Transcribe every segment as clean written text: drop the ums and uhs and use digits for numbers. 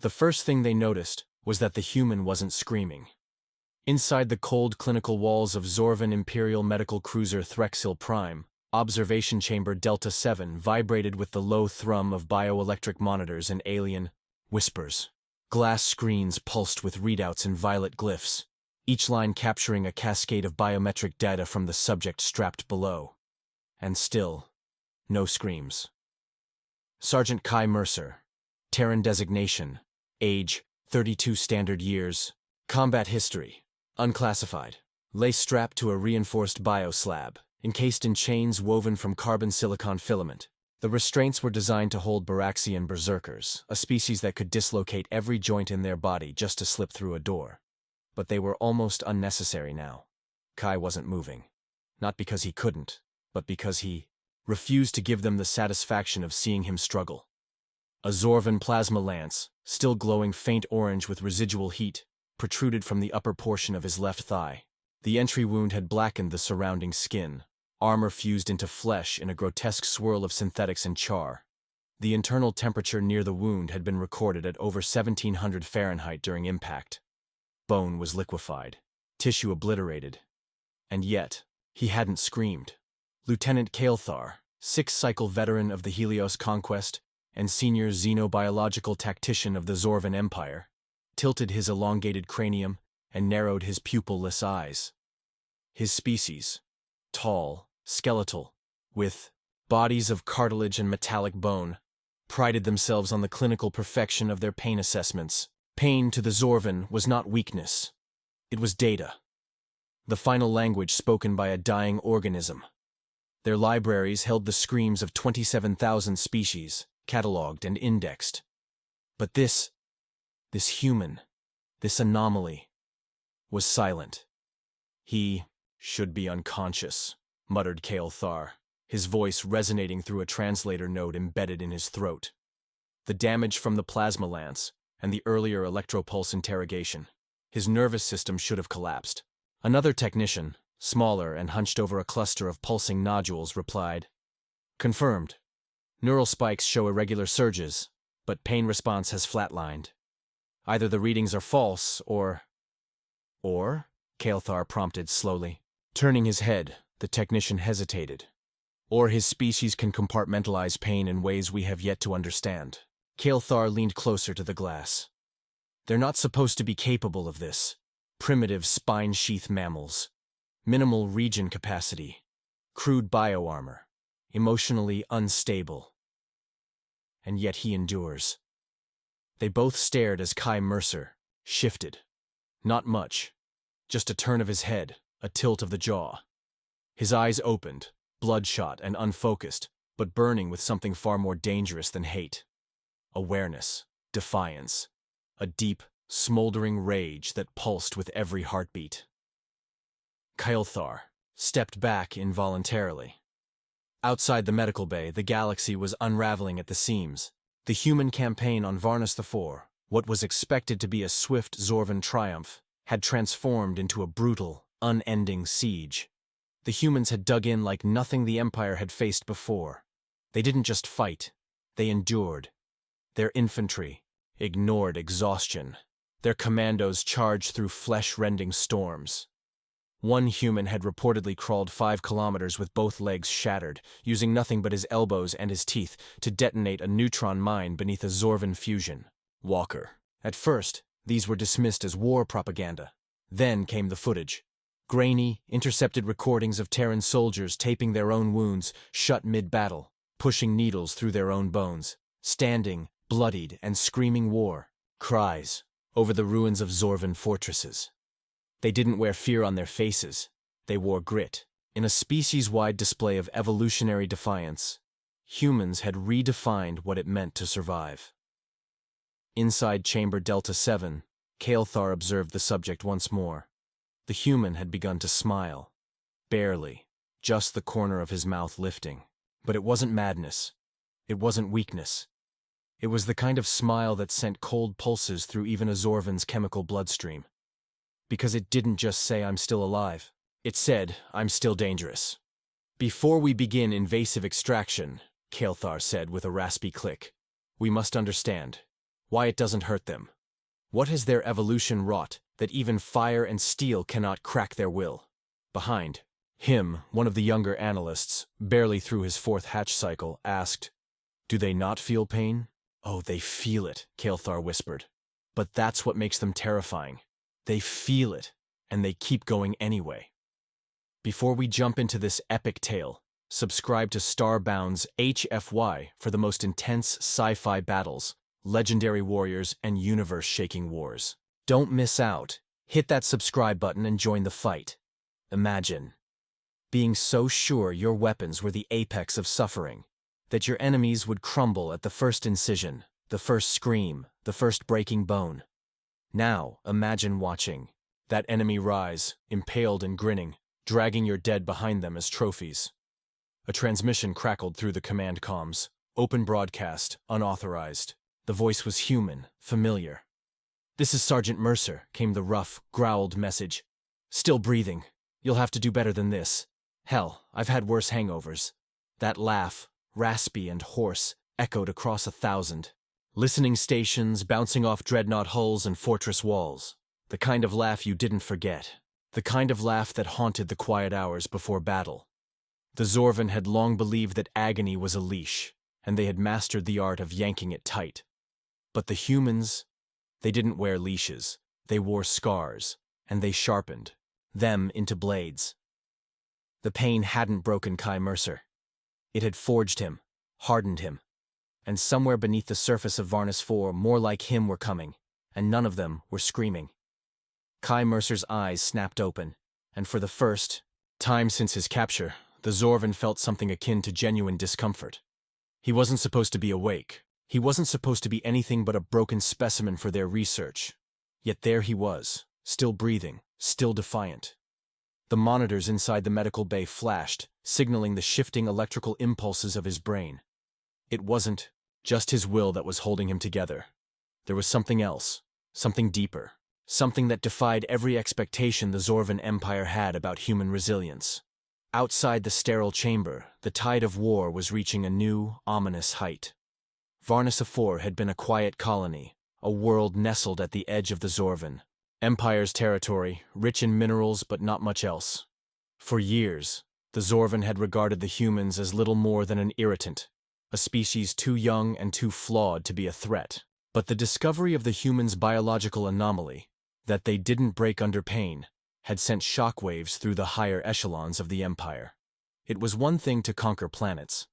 The first thing they noticed was that the human wasn't screaming. Inside the cold clinical walls of Zorvan Imperial Medical Cruiser Threxil Prime, Observation Chamber Delta 7 vibrated with the low thrum of bioelectric monitors and alien whispers. Glass screens pulsed with readouts in violet glyphs, each line capturing a cascade of biometric data from the subject strapped below. And still, no screams. Sergeant Kai Mercer, Terran designation, age 32 standard years, combat history, unclassified, lay strapped to a reinforced bioslab, encased in chains woven from carbon silicon filament. The restraints were designed to hold Baraxian berserkers, a species that could dislocate every joint in their body just to slip through a door. But they were almost unnecessary now. Kai wasn't moving. Not because he couldn't, but because he refused to give them the satisfaction of seeing him struggle. A Zorvan plasma lance, still glowing faint orange with residual heat, protruded from the upper portion of his left thigh. The entry wound had blackened the surrounding skin, armor fused into flesh in a grotesque swirl of synthetics and char. The internal temperature near the wound had been recorded at over 1700 Fahrenheit during impact. Bone was liquefied, tissue obliterated. And yet, he hadn't screamed. Lieutenant Kael'thar, six-cycle veteran of the Helios Conquest and senior xenobiological tactician of the Zorvan Empire, tilted his elongated cranium and narrowed his pupil-less eyes. His species, tall, skeletal, with bodies of cartilage and metallic bone, prided themselves on the clinical perfection of their pain assessments. Pain to the Zorvan was not weakness. It was data. The final language spoken by a dying organism. Their libraries held the screams of 27,000 species, catalogued and indexed. But this human, this anomaly, was silent. He should be unconscious, muttered Kael'thar, his voice resonating through a translator node embedded in his throat. The damage from the plasma lance and the earlier electropulse interrogation. His nervous system should have collapsed. Another technician, smaller and hunched over a cluster of pulsing nodules, replied, "Confirmed. Neural spikes show irregular surges, but pain response has flatlined. Either the readings are false or, Kael'thar prompted slowly. Turning his head, the technician hesitated. Or his species can compartmentalize pain in ways we have yet to understand. Kael'thar leaned closer to the glass. They're not supposed to be capable of this. Primitive spine-sheath mammals. Minimal regen capacity. Crude bioarmor. Emotionally unstable. And yet he endures. They both stared as Kai Mercer shifted. Not much. Just a turn of his head, a tilt of the jaw. His eyes opened, bloodshot and unfocused, but burning with something far more dangerous than hate. Awareness, defiance, a deep, smoldering rage that pulsed with every heartbeat. Kael'thar stepped back involuntarily. Outside the medical bay, the galaxy was unraveling at the seams. The human campaign on Varnus IV, what was expected to be a swift Zorvan triumph, had transformed into a brutal, unending siege. The humans had dug in like nothing the Empire had faced before. They didn't just fight, they endured. Their infantry ignored exhaustion. Their commandos charged through flesh-rending storms. One human had reportedly crawled 5 kilometers with both legs shattered, using nothing but his elbows and his teeth to detonate a neutron mine beneath a Zorvan fusion. Walker. At first, these were dismissed as war propaganda. Then came the footage. Grainy, intercepted recordings of Terran soldiers taping their own wounds, shut mid-battle, pushing needles through their own bones, standing, bloodied, and screaming war cries over the ruins of Zorvan fortresses. They didn't wear fear on their faces. They wore grit. In a species-wide display of evolutionary defiance, humans had redefined what it meant to survive. Inside Chamber Delta 7, Kael'thar observed the subject once more. The human had begun to smile. Barely, just the corner of his mouth lifting. But it wasn't madness. It wasn't weakness. It was the kind of smile that sent cold pulses through even a Zorvan's chemical bloodstream. Because it didn't just say, "I'm still alive." It said, "I'm still dangerous." "Before we begin invasive extraction," Kael'thar said with a raspy click, "we must understand. why it doesn't hurt them. What has their evolution wrought that even fire and steel cannot crack their will? Behind him, one of the younger analysts, barely through his fourth hatch cycle, asked, "Do they not feel pain?" "Oh, they feel it," Kael'thar whispered. "But that's what makes them terrifying. They feel it, and they keep going anyway." Before we jump into this epic tale, subscribe to StarBound's HFY for the most intense sci-fi battles, legendary warriors, and universe-shaking wars. Don't miss out. Hit that subscribe button and join the fight. Imagine being so sure your weapons were the apex of suffering, that your enemies would crumble at the first incision, the first scream, the first breaking bone. Now, imagine watching that enemy rise, impaled and grinning, dragging your dead behind them as trophies. A transmission crackled through the command comms. Open broadcast, unauthorized. The voice was human, familiar. "This is Sergeant Mercer," came the rough, growled message. "Still breathing. You'll have to do better than this. Hell, I've had worse hangovers." That laugh, raspy and hoarse, echoed across 1,000 listening stations, bouncing off dreadnought hulls and fortress walls. The kind of laugh you didn't forget. The kind of laugh that haunted the quiet hours before battle. The Zorvan had long believed that agony was a leash, and they had mastered the art of yanking it tight. But the humans, they didn't wear leashes. They wore scars, and they sharpened them into blades. The pain hadn't broken Kai Mercer. It had forged him, hardened him. And somewhere beneath the surface of Varnus IV, more like him were coming, and none of them were screaming. Kai Mercer's eyes snapped open, and for the first time since his capture, the Zorvan felt something akin to genuine discomfort. He wasn't supposed to be awake. He wasn't supposed to be anything but a broken specimen for their research. Yet there he was, still breathing, still defiant. The monitors inside the medical bay flashed, signaling the shifting electrical impulses of his brain. It wasn't just his will that was holding him together. There was something else, something deeper, something that defied every expectation the Zorvan Empire had about human resilience. Outside the sterile chamber, the tide of war was reaching a new, ominous height. Varnus IV had been a quiet colony, a world nestled at the edge of the Zorvan Empire's territory, rich in minerals but not much else. For years, the Zorvan had regarded the humans as little more than an irritant, a species too young and too flawed to be a threat. But the discovery of the humans' biological anomaly, that they didn't break under pain, had sent shockwaves through the higher echelons of the Empire. It was one thing to conquer planets.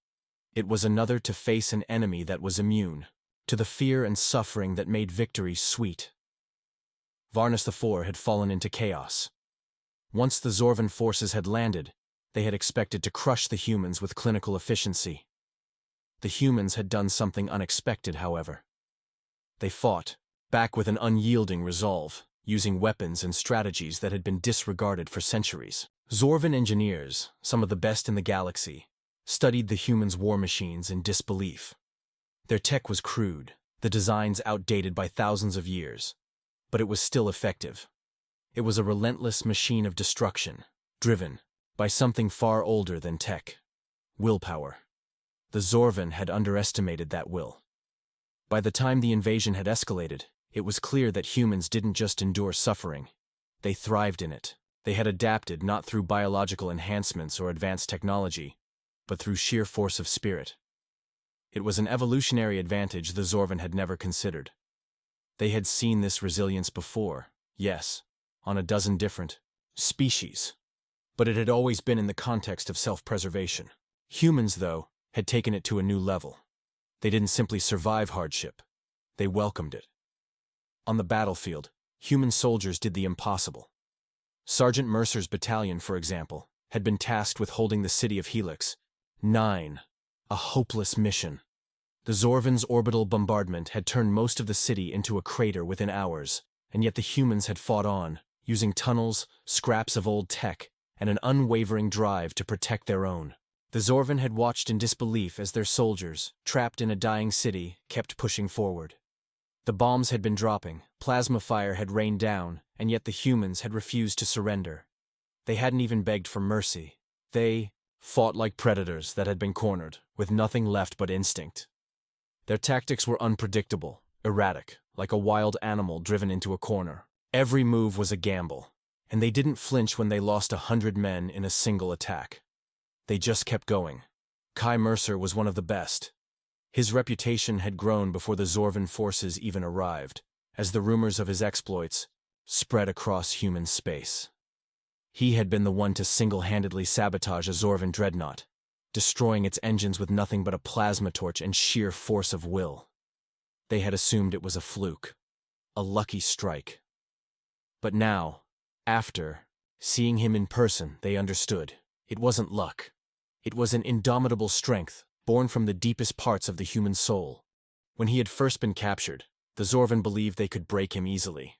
It was another to face an enemy that was immune to the fear and suffering that made victory sweet. Varnus IV had fallen into chaos. Once the Zorvan forces had landed, they had expected to crush the humans with clinical efficiency. The humans had done something unexpected, however. They fought back with an unyielding resolve, using weapons and strategies that had been disregarded for centuries. Zorvan engineers, some of the best in the galaxy, studied the humans' war machines in disbelief. Their tech was crude, the designs outdated by thousands of years, but it was still effective. It was a relentless machine of destruction, driven by something far older than tech: willpower. The Zorvan had underestimated that will. By the time the invasion had escalated, it was clear that humans didn't just endure suffering. They thrived in it. They had adapted not through biological enhancements or advanced technology, but through sheer force of spirit. It was an evolutionary advantage the Zorvan had never considered. They had seen this resilience before, yes, on a dozen different species, but it had always been in the context of self-preservation. Humans, though, had taken it to a new level. They didn't simply survive hardship, they welcomed it. On the battlefield, human soldiers did the impossible. Sergeant Mercer's battalion, for example, had been tasked with holding the city of Helix. 9. A hopeless mission. The Zorvan's orbital bombardment had turned most of the city into a crater within hours, and yet the humans had fought on, using tunnels, scraps of old tech, and an unwavering drive to protect their own. The Zorvan had watched in disbelief as their soldiers, trapped in a dying city, kept pushing forward. The bombs had been dropping, plasma fire had rained down, and yet the humans had refused to surrender. They hadn't even begged for mercy. They fought like predators that had been cornered, with nothing left but instinct. Their tactics were unpredictable, erratic, like a wild animal driven into a corner. Every move was a gamble, and they didn't flinch when they lost 100 men in a single attack. They just kept going. Kai Mercer was one of the best. His reputation had grown before the Zorvan forces even arrived, as the rumors of his exploits spread across human space. He had been the one to single-handedly sabotage a Zorvan dreadnought, destroying its engines with nothing but a plasma torch and sheer force of will. They had assumed it was a fluke, a lucky strike. But now, after seeing him in person, they understood. It wasn't luck. It was an indomitable strength, born from the deepest parts of the human soul. When he had first been captured, the Zorvan believed they could break him easily.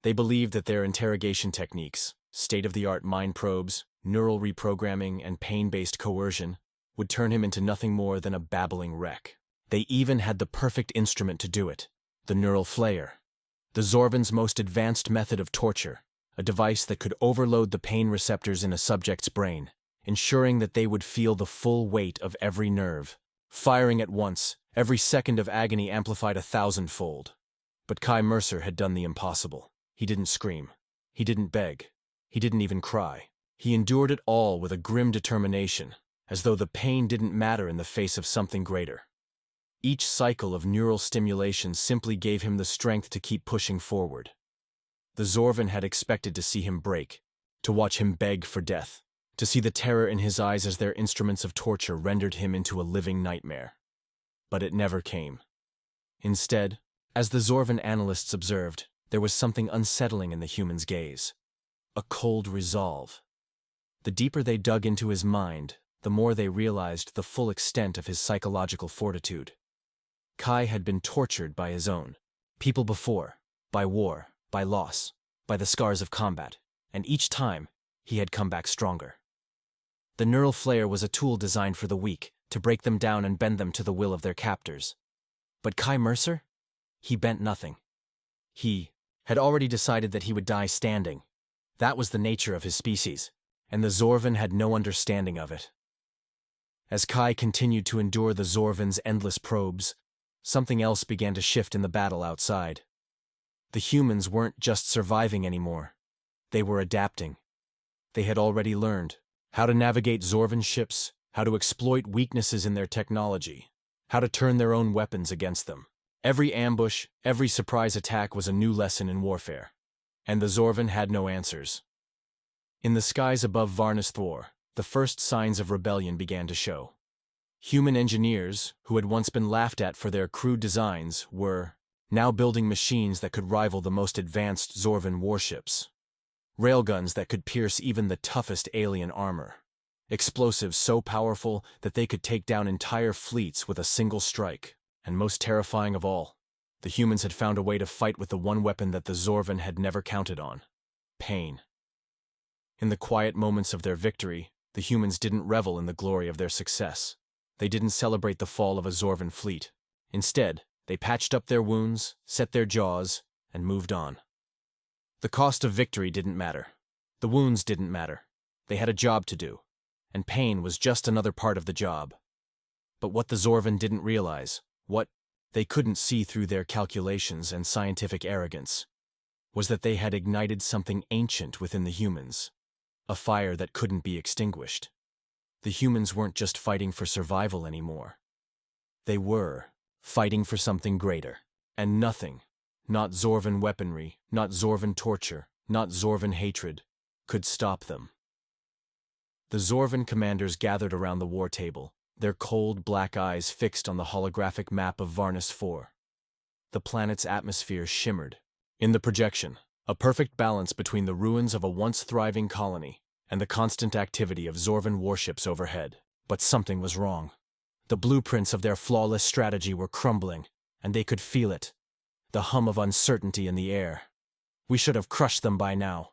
They believed that their interrogation techniques, state-of-the-art mind probes, neural reprogramming, and pain-based coercion, would turn him into nothing more than a babbling wreck. They even had the perfect instrument to do it, the neural flare, the Zorvan's most advanced method of torture, a device that could overload the pain receptors in a subject's brain, ensuring that they would feel the full weight of every nerve. Firing at once, every second of agony amplified 1,000-fold. But Kai Mercer had done the impossible. He didn't scream. He didn't beg. He didn't even cry. He endured it all with a grim determination, as though the pain didn't matter in the face of something greater. Each cycle of neural stimulation simply gave him the strength to keep pushing forward. The Zorvan had expected to see him break, to watch him beg for death, to see the terror in his eyes as their instruments of torture rendered him into a living nightmare. But it never came. Instead, as the Zorvan analysts observed, there was something unsettling in the human's gaze. A cold resolve. The deeper they dug into his mind, the more they realized the full extent of his psychological fortitude. Kai had been tortured by his own people before, by war, by loss, by the scars of combat, and each time he had come back stronger. The neural flare was a tool designed for the weak, to break them down and bend them to the will of their captors. But Kai Mercer? He bent nothing. He had already decided that he would die standing. That was the nature of his species, and the Zorvan had no understanding of it. As Kai continued to endure the Zorvan's endless probes, something else began to shift in the battle outside. The humans weren't just surviving anymore. They were adapting. They had already learned how to navigate Zorvan ships, how to exploit weaknesses in their technology, how to turn their own weapons against them. Every ambush, every surprise attack was a new lesson in warfare. And the Zorvan had no answers. In the skies above Varnus Thor, the first signs of rebellion began to show. Human engineers, who had once been laughed at for their crude designs, were now building machines that could rival the most advanced Zorvan warships. Railguns that could pierce even the toughest alien armor. Explosives so powerful that they could take down entire fleets with a single strike. And most terrifying of all, the humans had found a way to fight with the one weapon that the Zorvan had never counted on: pain. In the quiet moments of their victory, the humans didn't revel in the glory of their success. They didn't celebrate the fall of a Zorvan fleet. Instead, they patched up their wounds, set their jaws, and moved on. The cost of victory didn't matter. The wounds didn't matter. They had a job to do, and pain was just another part of the job. But what the Zorvan didn't realize, what they couldn't see through their calculations and scientific arrogance, was that they had ignited something ancient within the humans, a fire that couldn't be extinguished. The humans weren't just fighting for survival anymore. They were fighting for something greater, and nothing, not Zorvan weaponry, not Zorvan torture, not Zorvan hatred, could stop them. The Zorvan commanders gathered around the war table, their cold black eyes fixed on the holographic map of Varnus IV. The planet's atmosphere shimmered. In the projection, a perfect balance between the ruins of a once thriving colony and the constant activity of Zorvan warships overhead. But something was wrong. The blueprints of their flawless strategy were crumbling, and they could feel it. The hum of uncertainty in the air. We should have crushed them by now.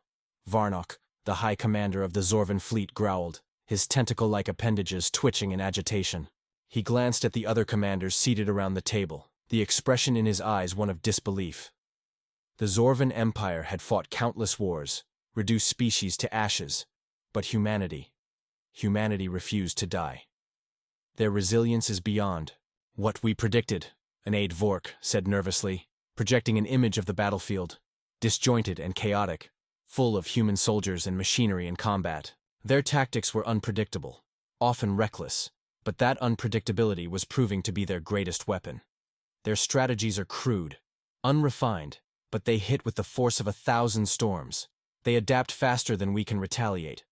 Varnok, the high commander of the Zorvan fleet, growled, his tentacle-like appendages twitching in agitation. He glanced at the other commanders seated around the table, the expression in his eyes one of disbelief. The Zorvan Empire had fought countless wars, reduced species to ashes, but humanity refused to die. Their resilience is beyond what we predicted, an aide Vork said nervously, projecting an image of the battlefield, disjointed and chaotic, full of human soldiers and machinery in combat. Their tactics were unpredictable, often reckless, but that unpredictability was proving to be their greatest weapon. Their strategies are crude, unrefined, but they hit with the force of 1,000 storms. They adapt faster than we can retaliate.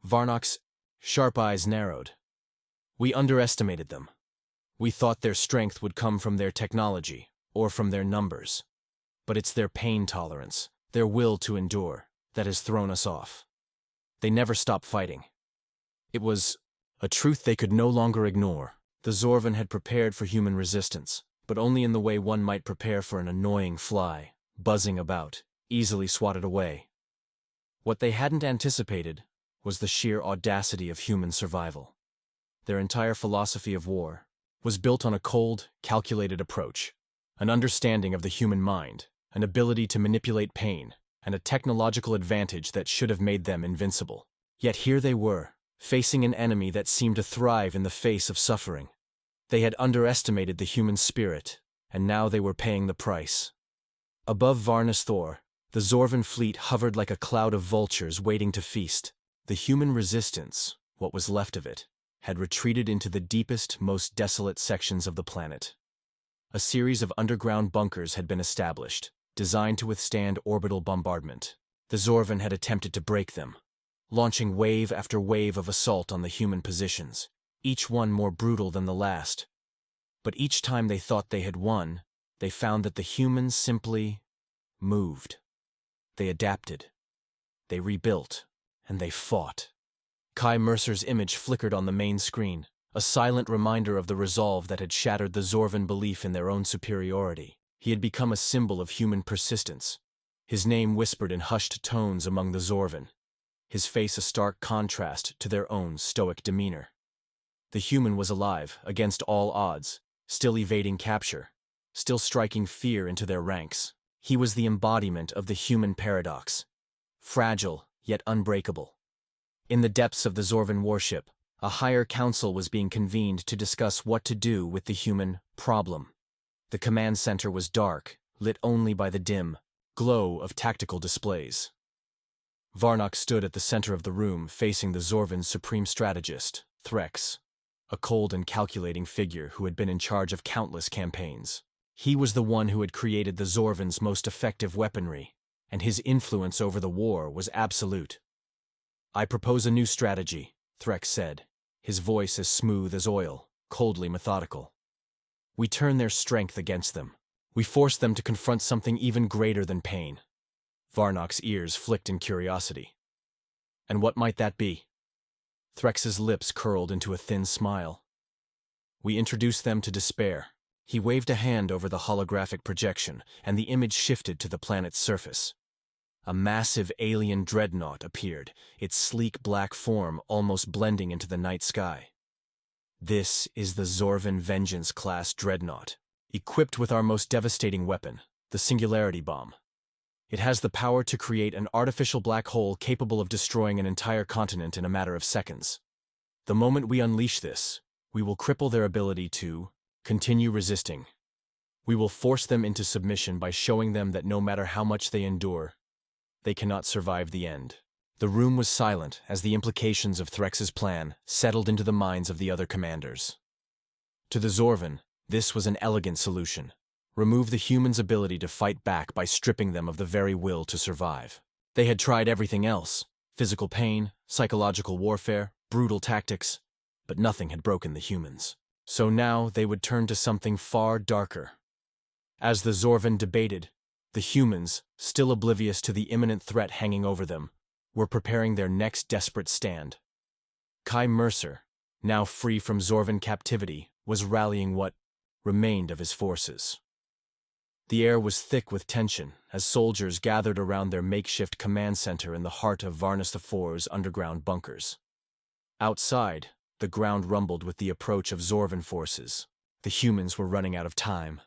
Varnok's sharp eyes narrowed. We underestimated them. We thought their strength would come from their technology, or from their numbers. But it's their pain tolerance, their will to endure, that has thrown us off. They never stop fighting. It was a truth they could no longer ignore. The Zorvan had prepared for human resistance, but only in the way one might prepare for an annoying fly, buzzing about, easily swatted away. What they hadn't anticipated was the sheer audacity of human survival. Their entire philosophy of war was built on a cold, calculated approach, an understanding of the human mind, an ability to manipulate pain, and a technological advantage that should have made them invincible. Yet here they were, facing an enemy that seemed to thrive in the face of suffering. They had underestimated the human spirit, and now they were paying the price. Above Varnus Thor, the Zorvan fleet hovered like a cloud of vultures waiting to feast. The human resistance, what was left of it, had retreated into the deepest, most desolate sections of the planet. A series of underground bunkers had been established, designed to withstand orbital bombardment. The Zorvan had attempted to break them, launching wave after wave of assault on the human positions, each one more brutal than the last. But each time they thought they had won, they found that the humans simply moved. They adapted. They rebuilt. And they fought. Kai Mercer's image flickered on the main screen, a silent reminder of the resolve that had shattered the Zorvan belief in their own superiority. He had become a symbol of human persistence. His name whispered in hushed tones among the Zorvan, his face a stark contrast to their own stoic demeanor. The human was alive, against all odds, still evading capture, still striking fear into their ranks. He was the embodiment of the human paradox, fragile yet unbreakable. In the depths of the Zorvan warship, a higher council was being convened to discuss what to do with the human problem. The command center was dark, lit only by the dim glow of tactical displays. Varnok stood at the center of the room, facing the Zorvan's supreme strategist, Threx, a cold and calculating figure who had been in charge of countless campaigns. He was the one who had created the Zorvan's most effective weaponry, and his influence over the war was absolute. "I propose a new strategy," Threx said, his voice as smooth as oil, coldly methodical. "We turn their strength against them. We force them to confront something even greater than pain." Varnok's ears flicked in curiosity. "And what might that be?" Threx's lips curled into a thin smile. "We introduce them to despair." He waved a hand over the holographic projection, and the image shifted to the planet's surface. A massive alien dreadnought appeared, its sleek black form almost blending into the night sky. "This is the Zorvan Vengeance-class dreadnought, equipped with our most devastating weapon, the Singularity Bomb. It has the power to create an artificial black hole capable of destroying an entire continent in a matter of seconds. The moment we unleash this, we will cripple their ability to continue resisting. We will force them into submission by showing them that no matter how much they endure, they cannot survive the end." The room was silent as the implications of Threx's plan settled into the minds of the other commanders. To the Zorvan, this was an elegant solution. Remove the humans' ability to fight back by stripping them of the very will to survive. They had tried everything else: physical pain, psychological warfare, brutal tactics, but nothing had broken the humans. So now they would turn to something far darker. As the Zorvan debated, the humans, still oblivious to the imminent threat hanging over them, were preparing their next desperate stand. Kai Mercer, now free from Zorvan captivity, was rallying what remained of his forces. The air was thick with tension as soldiers gathered around their makeshift command center in the heart of Varnus IV's underground bunkers. Outside, the ground rumbled with the approach of Zorvan forces. The humans were running out of time.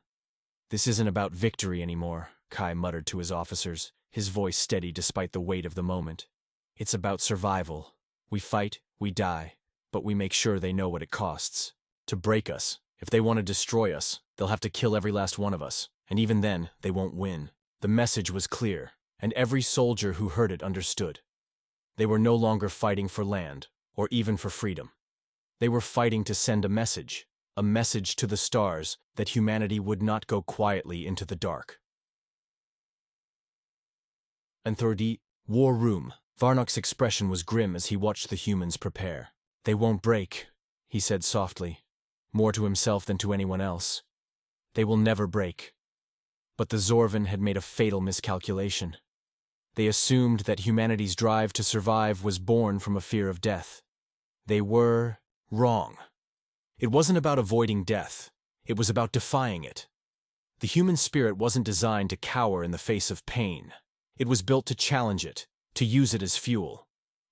"This isn't about victory anymore," Kai muttered to his officers, his voice steady despite the weight of the moment. "It's about survival. We fight, we die, but we make sure they know what it costs. To break us, If they want to destroy us, they'll have to kill every last one of us, and even then, they won't win. The message was clear, and every soldier who heard it understood. They were no longer fighting for land, or even for freedom. They were fighting to send a message to the stars that humanity would not go quietly into the dark. And through the war room, Varnock's expression was grim as he watched the humans prepare. "They won't break," he said softly, more to himself than to anyone else. "They will never break." But the Zorvan had made a fatal miscalculation. They assumed that humanity's drive to survive was born from a fear of death. They were wrong. It wasn't about avoiding death. It was about defying it. The human spirit wasn't designed to cower in the face of pain. It was built to challenge it, to use it as fuel.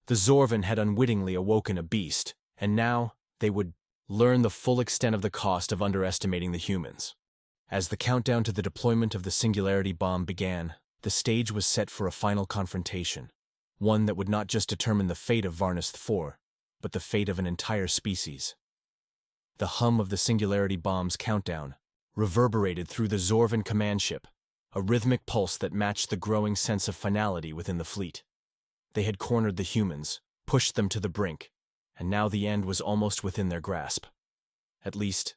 The Zorvan had unwittingly awoken a beast, and now they would learn the full extent of the cost of underestimating the humans. As the countdown to the deployment of the Singularity Bomb began, the stage was set for a final confrontation, one that would not just determine the fate of Varnus IV, but the fate of an entire species. The hum of the Singularity Bomb's countdown reverberated through the Zorvan command ship, a rhythmic pulse that matched the growing sense of finality within the fleet. They had cornered the humans, pushed them to the brink, and now the end was almost within their grasp. At least,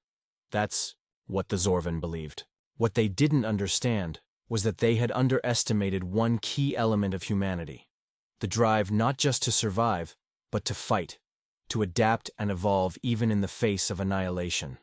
that's what the Zorvan believed. What they didn't understand was that they had underestimated one key element of humanity: the drive not just to survive, but to fight, to adapt and evolve even in the face of annihilation.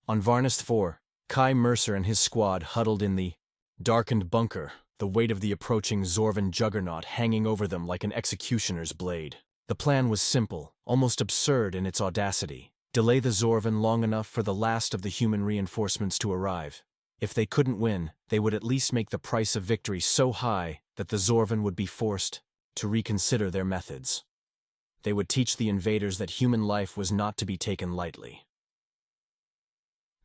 On Varnus IV, Kai Mercer and his squad huddled in the darkened bunker, the weight of the approaching Zorvan juggernaut hanging over them like an executioner's blade. The plan was simple, almost absurd in its audacity. Delay the Zorvan long enough for the last of the human reinforcements to arrive. If they couldn't win, they would at least make the price of victory so high that the Zorvan would be forced to reconsider their methods. They would teach the invaders that human life was not to be taken lightly.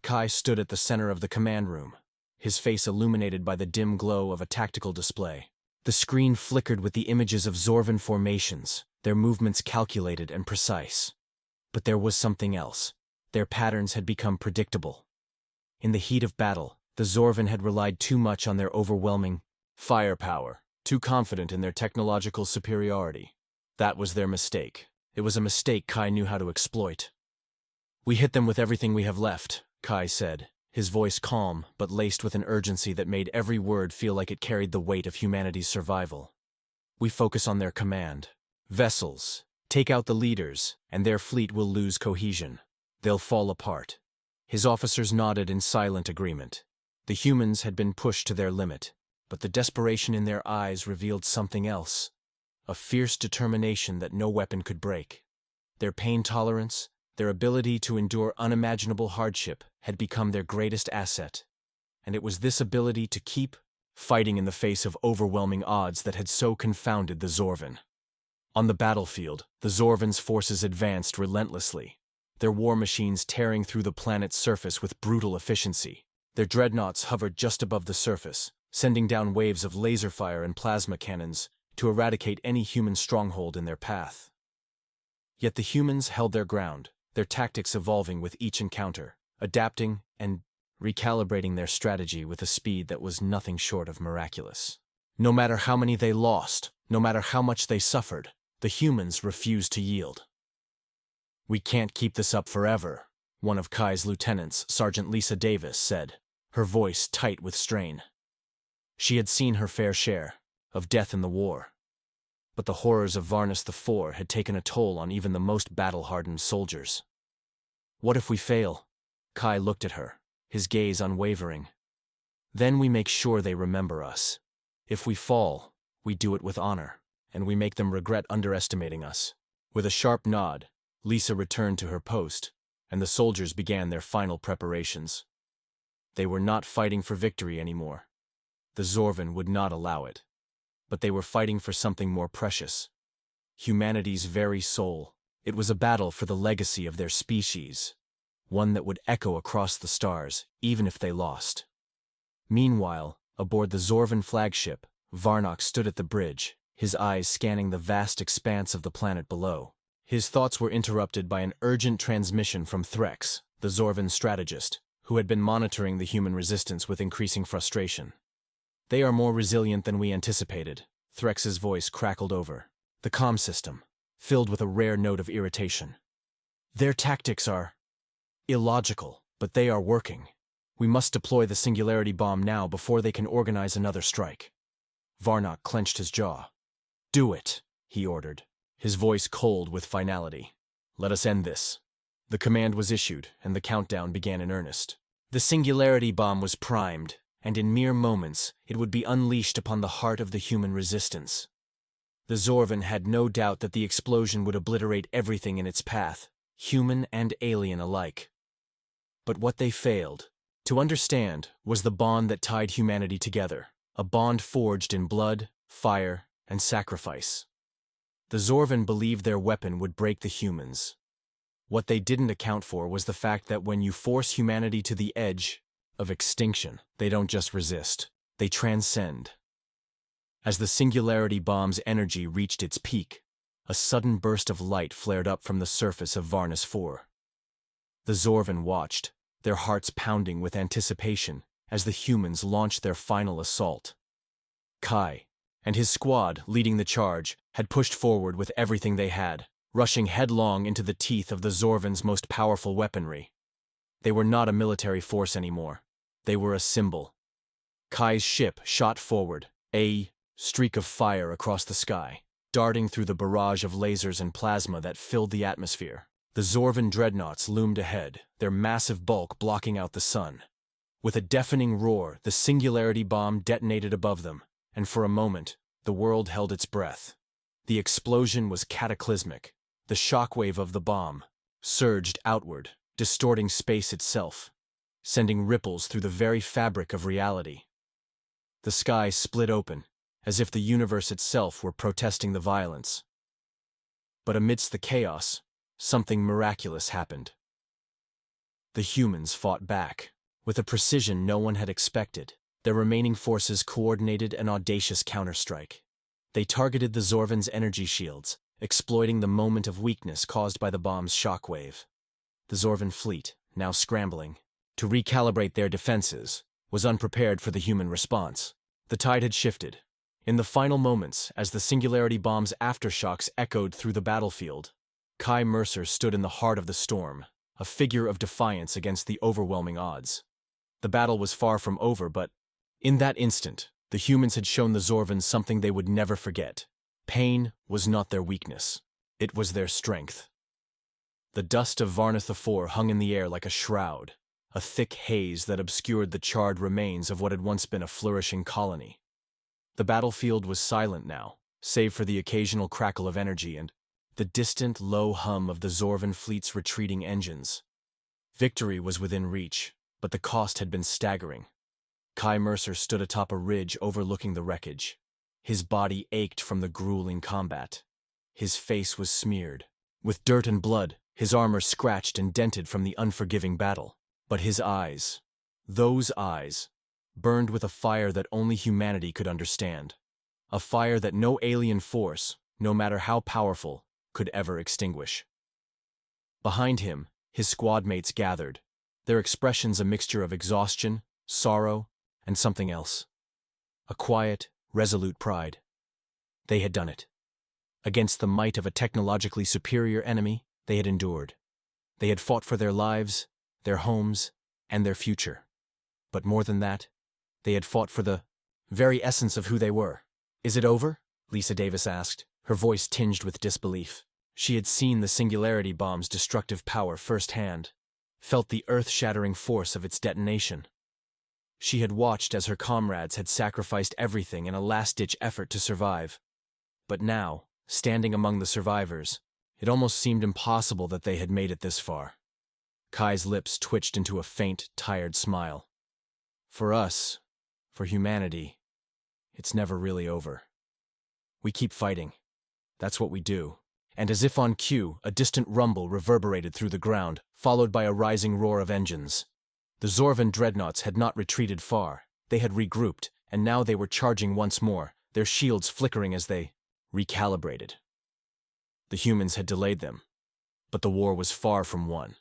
Kai stood at the center of the command room, his face illuminated by the dim glow of a tactical display. The screen flickered with the images of Zorvan formations, their movements calculated and precise. But there was something else. Their patterns had become predictable. In the heat of battle, the Zorvan had relied too much on their overwhelming firepower, too confident in their technological superiority. That was their mistake. It was a mistake Kai knew how to exploit. "We hit them with everything we have left," Kai said, his voice calm but laced with an urgency that made every word feel like it carried the weight of humanity's survival. "We focus on their command. Vessels. Take out the leaders, and their fleet will lose cohesion. They'll fall apart." His officers nodded in silent agreement. The humans had been pushed to their limit, but the desperation in their eyes revealed something else: a fierce determination that no weapon could break. Their pain tolerance, their ability to endure unimaginable hardship, had become their greatest asset. And it was this ability to keep fighting in the face of overwhelming odds that had so confounded the Zorvan. On the battlefield, the Zorvan's forces advanced relentlessly, their war machines tearing through the planet's surface with brutal efficiency. Their dreadnoughts hovered just above the surface, sending down waves of laser fire and plasma cannons to eradicate any human stronghold in their path. Yet the humans held their ground, their tactics evolving with each encounter, adapting and recalibrating their strategy with a speed that was nothing short of miraculous. No matter how many they lost, no matter how much they suffered, the humans refused to yield. "We can't keep this up forever," one of Kai's lieutenants, Sergeant Lisa Davis, said, her voice tight with strain. She had seen her fair share of death in the war, but the horrors of Varnus IV had taken a toll on even the most battle-hardened soldiers. "What if we fail?" Kai looked at her, his gaze unwavering. "Then we make sure they remember us. If we fall, we do it with honor, and we make them regret underestimating us." With a sharp nod, Lisa returned to her post, and the soldiers began their final preparations. They were not fighting for victory anymore. The Zorvan would not allow it. But they were fighting for something more precious: humanity's very soul. It was a battle for the legacy of their species, one that would echo across the stars, even if they lost. Meanwhile, aboard the Zorvan flagship, Varnock stood at the bridge, his eyes scanning the vast expanse of the planet below. His thoughts were interrupted by an urgent transmission from Threx, the Zorvan strategist, who had been monitoring the human resistance with increasing frustration. "They are more resilient than we anticipated," Threx's voice crackled over the comm system, filled with a rare note of irritation. "Their tactics are illogical, but they are working. We must deploy the singularity bomb now before they can organize another strike." Varnock clenched his jaw. "Do it," he ordered, his voice cold with finality. "Let us end this." The command was issued, and the countdown began in earnest. The singularity bomb was primed, and in mere moments it would be unleashed upon the heart of the human resistance. The Zorvan had no doubt that the explosion would obliterate everything in its path, human and alien alike. But what they failed to understand was the bond that tied humanity together, a bond forged in blood, fire, and sacrifice. The Zorvan believed their weapon would break the humans. What they didn't account for was the fact that when you force humanity to the edge of extinction, they don't just resist, they transcend. As the singularity bomb's energy reached its peak, a sudden burst of light flared up from the surface of Varnus 4. The Zorvan watched, their hearts pounding with anticipation as the humans launched their final assault. Kai and his squad, leading the charge, had pushed forward with everything they had, rushing headlong into the teeth of the Zorvan's most powerful weaponry. They were not a military force anymore. They were a symbol. Kai's ship shot forward, a streak of fire across the sky, darting through the barrage of lasers and plasma that filled the atmosphere. The Zorvan dreadnoughts loomed ahead, their massive bulk blocking out the sun. With a deafening roar, the singularity bomb detonated above them, and for a moment, the world held its breath. The explosion was cataclysmic. The shockwave of the bomb surged outward, distorting space itself, sending ripples through the very fabric of reality. The sky split open, as if the universe itself were protesting the violence. But amidst the chaos, something miraculous happened. The humans fought back, with a precision no one had expected. Their remaining forces coordinated an audacious counterstrike. They targeted the Zorvan's energy shields, exploiting the moment of weakness caused by the bomb's shockwave. The Zorvan fleet, now scrambling to recalibrate their defenses, was unprepared for the human response. The tide had shifted. In the final moments, as the singularity bomb's aftershocks echoed through the battlefield, Kai Mercer stood in the heart of the storm, a figure of defiance against the overwhelming odds. The battle was far from over, but in that instant, the humans had shown the Zorvans something they would never forget. Pain was not their weakness. It was their strength. The dust of Varnus IV hung in the air like a shroud, a thick haze that obscured the charred remains of what had once been a flourishing colony. The battlefield was silent now, save for the occasional crackle of energy and the distant, low hum of the Zorvan fleet's retreating engines. Victory was within reach, but the cost had been staggering. Kai Mercer stood atop a ridge overlooking the wreckage. His body ached from the grueling combat. His face was smeared with dirt and blood, his armor scratched and dented from the unforgiving battle. But his eyes, those eyes, burned with a fire that only humanity could understand. A fire that no alien force, no matter how powerful, could ever extinguish. Behind him, his squad mates gathered, their expressions a mixture of exhaustion, sorrow, and something else. A quiet, resolute pride. They had done it. Against the might of a technologically superior enemy, they had endured. They had fought for their lives, their homes, and their future. But more than that, they had fought for the very essence of who they were. "Is it over?" Lisa Davis asked, her voice tinged with disbelief. She had seen the singularity bomb's destructive power firsthand, felt the earth-shattering force of its detonation. She had watched as her comrades had sacrificed everything in a last-ditch effort to survive. But now, standing among the survivors, it almost seemed impossible that they had made it this far. Kai's lips twitched into a faint, tired smile. "For us, for humanity, it's never really over. We keep fighting. That's what we do." And as if on cue, a distant rumble reverberated through the ground, followed by a rising roar of engines. The Zorvan dreadnoughts had not retreated far. They had regrouped, and now they were charging once more, their shields flickering as they recalibrated. The humans had delayed them, but the war was far from won.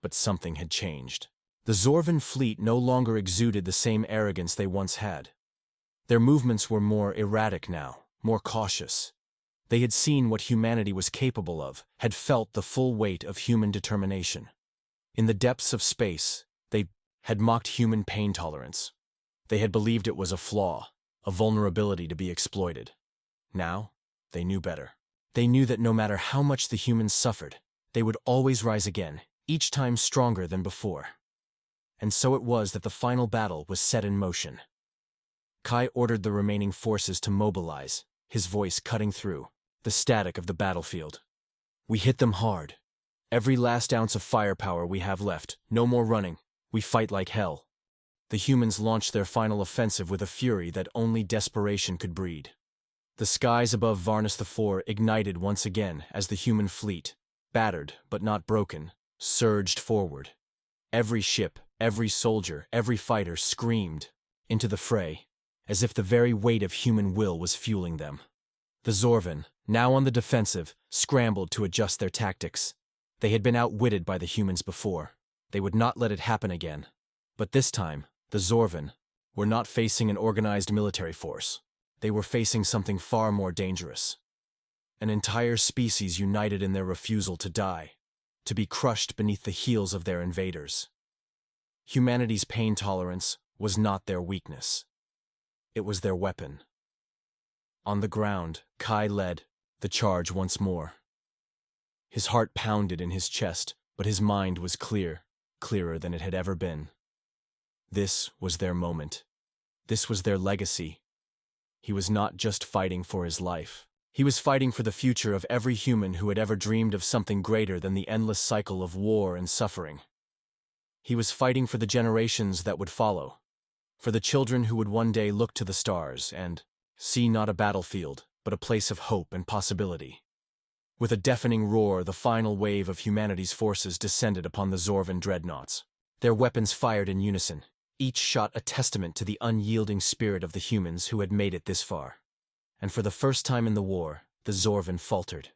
But something had changed. The Zorvan fleet no longer exuded the same arrogance they once had. Their movements were more erratic now, more cautious. They had seen what humanity was capable of, had felt the full weight of human determination. In the depths of space, they had mocked human pain tolerance. They had believed it was a flaw, a vulnerability to be exploited. Now, they knew better. They knew that no matter how much the humans suffered, they would always rise again, each time stronger than before. And so it was that the final battle was set in motion. Kai ordered the remaining forces to mobilize, his voice cutting through the static of the battlefield. We hit them hard. Every last ounce of firepower we have left, no more running. We fight like hell. The humans launched their final offensive with a fury that only desperation could breed. The skies above Varnus IV ignited once again as the human fleet, battered but not broken, surged forward. Every ship, every soldier, every fighter screamed into the fray, as if the very weight of human will was fueling them. The Zorvan, now on the defensive, scrambled to adjust their tactics. They had been outwitted by the humans before. They would not let it happen again. But this time, the Zorvan were not facing an organized military force. They were facing something far more dangerous. An entire species united in their refusal to die, to be crushed beneath the heels of their invaders. Humanity's pain tolerance was not their weakness. It was their weapon. On the ground, Kai led the charge once more. His heart pounded in his chest, but his mind was clear, clearer than it had ever been. This was their moment. This was their legacy. He was not just fighting for his life. He was fighting for the future of every human who had ever dreamed of something greater than the endless cycle of war and suffering. He was fighting for the generations that would follow, for the children who would one day look to the stars and see not a battlefield, but a place of hope and possibility. With a deafening roar, the final wave of humanity's forces descended upon the Zorvan dreadnoughts. Their weapons fired in unison, each shot a testament to the unyielding spirit of the humans who had made it this far. And for the first time in the war, the Zorvan faltered.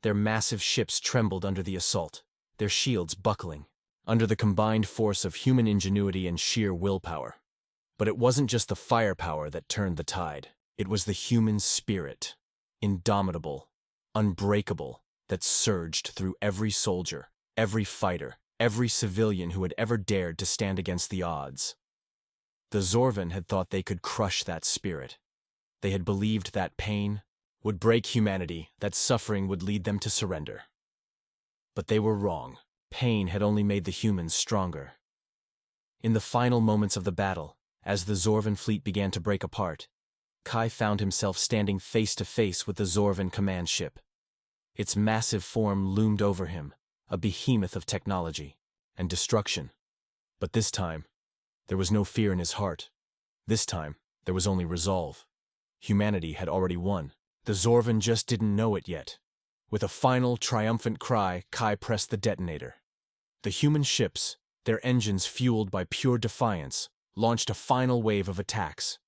Their massive ships trembled under the assault, their shields buckling, under the combined force of human ingenuity and sheer willpower. But it wasn't just the firepower that turned the tide. It was the human spirit, indomitable, unbreakable, that surged through every soldier, every fighter, every civilian who had ever dared to stand against the odds. The Zorvan had thought they could crush that spirit. They had believed that pain would break humanity, that suffering would lead them to surrender. But they were wrong. Pain had only made the humans stronger. In the final moments of the battle, as the Zorvan fleet began to break apart, Kai found himself standing face to face with the Zorvan command ship. Its massive form loomed over him, a behemoth of technology and destruction. But this time, there was no fear in his heart. This time, there was only resolve. Humanity had already won. The Zorvan just didn't know it yet. With a final, triumphant cry, Kai pressed the detonator. The human ships, their engines fueled by pure defiance, launched a final wave of attacks.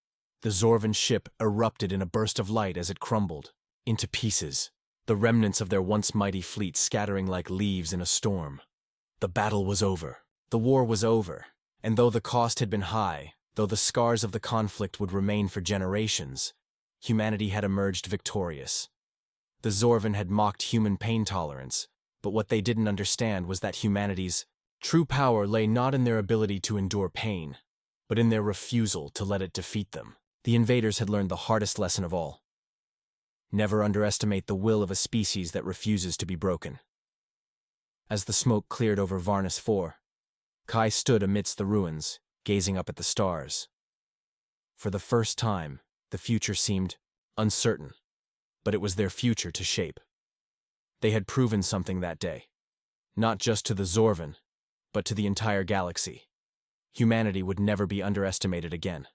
The Zorvan ship erupted in a burst of light as it crumbled into pieces, the remnants of their once mighty fleet scattering like leaves in a storm. The battle was over. The war was over. And though the cost had been high, though the scars of the conflict would remain for generations, humanity had emerged victorious. The Zorvan had mocked human pain tolerance, but what they didn't understand was that humanity's true power lay not in their ability to endure pain, but in their refusal to let it defeat them. The invaders had learned the hardest lesson of all. Never underestimate the will of a species that refuses to be broken. As the smoke cleared over Varnus IV, Kai stood amidst the ruins, gazing up at the stars. For the first time, the future seemed uncertain, but it was their future to shape. They had proven something that day, not just to the Zorvan, but to the entire galaxy. Humanity would never be underestimated again.